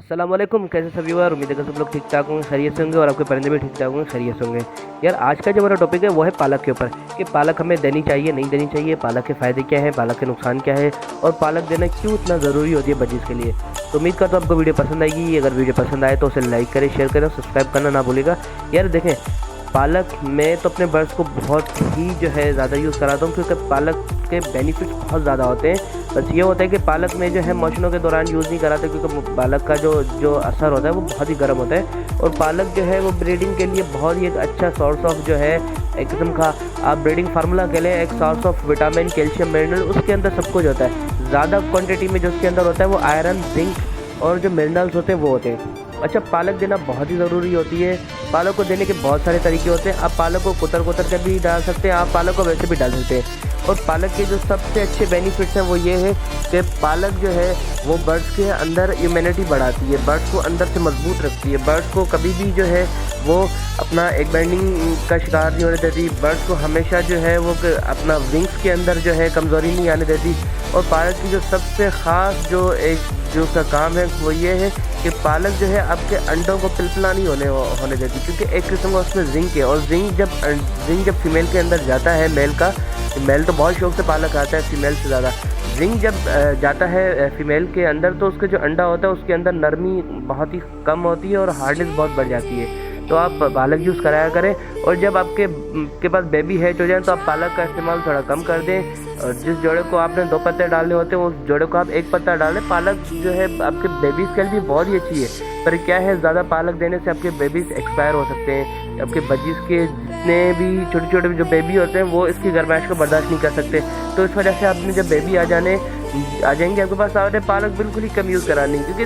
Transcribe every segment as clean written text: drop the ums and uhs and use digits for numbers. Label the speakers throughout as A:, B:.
A: अस्सलाम वालेकुम, कैसे सभी व्यूअर। उम्मीद है कि सब लोग ठीक ठाक होंगे, खैरियत से होंगे और आपके परिंदे भी ठीक ठाक होंगे, खैरियत से होंगे। यार आज का जो हमारा टॉपिक है वो है पालक के ऊपर कि पालक हमें देनी चाहिए नहीं देनी चाहिए, पालक के फ़ायदे क्या हैं, पालक के नुकसान क्या है और पालक देना क्यों इतना ज़रूरी होती है बजीज़ के लिए। तो उम्मीद करता हूँ आपको वीडियो पसंद आएगी। अगर वीडियो पसंद आए तो उसे लाइक करें, शेयर करें, सब्सक्राइब करना ना भूलिएगा। यार देखें, पालक मैं तो अपने बर्ड्स को बहुत ही जो है ज़्यादा यूज़ कराता हूँ क्योंकि पालक के बेनिफिट्स बहुत ज़्यादा होते हैं। बस ये होता है कि पालक में जो है मौसमों के दौरान यूज़ नहीं कराते क्योंकि पालक का जो जो असर होता है वो बहुत ही गर्म होता है। और पालक जो है वो ब्रीडिंग के लिए बहुत ही एक अच्छा सोर्स ऑफ जो है एक किस्म का आप ब्रीडिंग फार्मूला के लिए एक source of vitamin, calcium, mineral उसके अंदर सब कुछ होता है। ज़्यादा क्वान्टिटी में जो उसके अंदर होता है वो आयरन, जिंक और जो मिनरल्स होते हैं वो होते हैं। अच्छा, पालक देना बहुत ही ज़रूरी होती है। पालक को देने के बहुत सारे तरीके होते हैं। आप पालक को कुतर के भी डाल सकते हैं, आप पालक को वैसे भी डाल सकते हैं। और पालक के जो सबसे अच्छे बेनिफिट्स हैं वो ये है कि पालक जो है वो बर्ड्स के अंदर इम्यूनिटी बढ़ाती है, बर्ड्स को अंदर से मजबूत रखती है, बर्ड्स को कभी भी जो है वो अपना एक बैंडिंग का शिकार नहीं होने देती, बर्ड्स को हमेशा जो है वो अपना विंग्स के अंदर जो है कमज़ोरी नहीं आने देती। और पालक की जो सबसे ख़ास जो उसका काम है वो ये है कि पालक जो है आपके अंडों को पिलपिला नहीं होने देती क्योंकि एक किस्म का उसमें जिंक है। और जिंक जब फीमेल के अंदर जाता है, मेल तो बहुत शौक से पालक खाता है फीमेल से ज़्यादा। जिंक जब जाता है फीमेल के अंदर तो उसका जो अंडा होता है उसके अंदर नरमी बहुत ही कम होती है और हार्डनेस बहुत बढ़ जाती है। तो आप पालक यूज़ कराया करें। और जब आपके पास बेबी हैच हो जाए तो आप पालक का इस्तेमाल थोड़ा कम कर दें। और जिस जोड़े को आपने 2 पत्ते डालने होते हैं उस जोड़े को आप 1 पत्ता डालें। पालक जो है आपके बेबीज़ के लिए भी बहुत ही अच्छी है, पर क्या है ज़्यादा पालक देने से आपके बेबीज़ एक्सपायर हो सकते हैं। आपके बजीज़ के जितने भी छोटे छोटे जो बेबी होते हैं वो इसकी गर्माइश को बर्दाश्त नहीं कर सकते। तो इस वजह से आपने जब बेबी आ जाएंगे आपके पास आपने पालक बिल्कुल ही कम यूज़ करानी, क्योंकि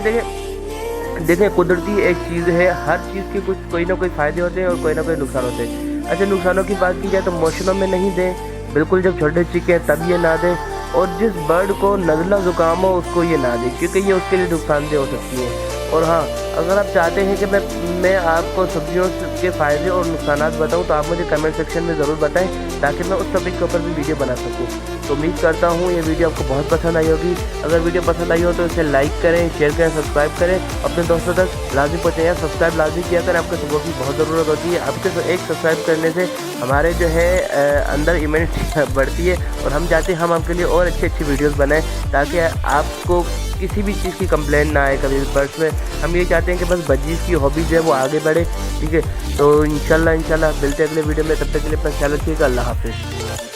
A: देखें कुदरती एक चीज़ है, हर चीज़ के कुछ कोई ना कोई फ़ायदे होते हैं और कोई ना कोई नुकसान होते हैं। अच्छा, नुकसानों की बात की जाए तो मौसमों में नहीं दें, बिल्कुल जब छोटे चिके हैं तब ये ना दें। और जिस बर्ड को नज़ला ज़ुकाम हो उसको ये ना दें क्योंकि ये उसके लिए नुकसानदेह हो सकती है। और हाँ, अगर आप चाहते हैं कि मैं आपको सब्जियों के फ़ायदे और नुकसानात बताऊं तो आप मुझे कमेंट सेक्शन में ज़रूर बताएं ताकि मैं उस टॉपिक के ऊपर भी वीडियो बना सकूं। तो उम्मीद करता हूं ये वीडियो आपको बहुत पसंद आई होगी। अगर वीडियो पसंद आई हो तो इसे लाइक करें, शेयर करें, सब्सक्राइब करें, अपने दोस्तों तक लाजमी पहुँचाएं। सब्सक्राइब लाजमी किया करें, आपके सपोर्ट की बहुत ज़रूरत होती है। आपके एक सब्सक्राइब करने से हमारे जो है अंदर इम्यूनिटी बढ़ती है और हम चाहते हैं हम आपके लिए और अच्छी वीडियोज़ बनाएँ ताकि आपको किसी भी चीज़ की कंप्लेंट ना आए कभी बर्ड्स में। हम ये चाहते हैं कि बस बजीज़ की हॉबी जो है वो आगे बढ़े, ठीक है। तो इंशाल्लाह मिलते हैं अगले वीडियो में, तब तक के लिए अपना ख्याल रखिएगा। अल्लाह हाफिज़।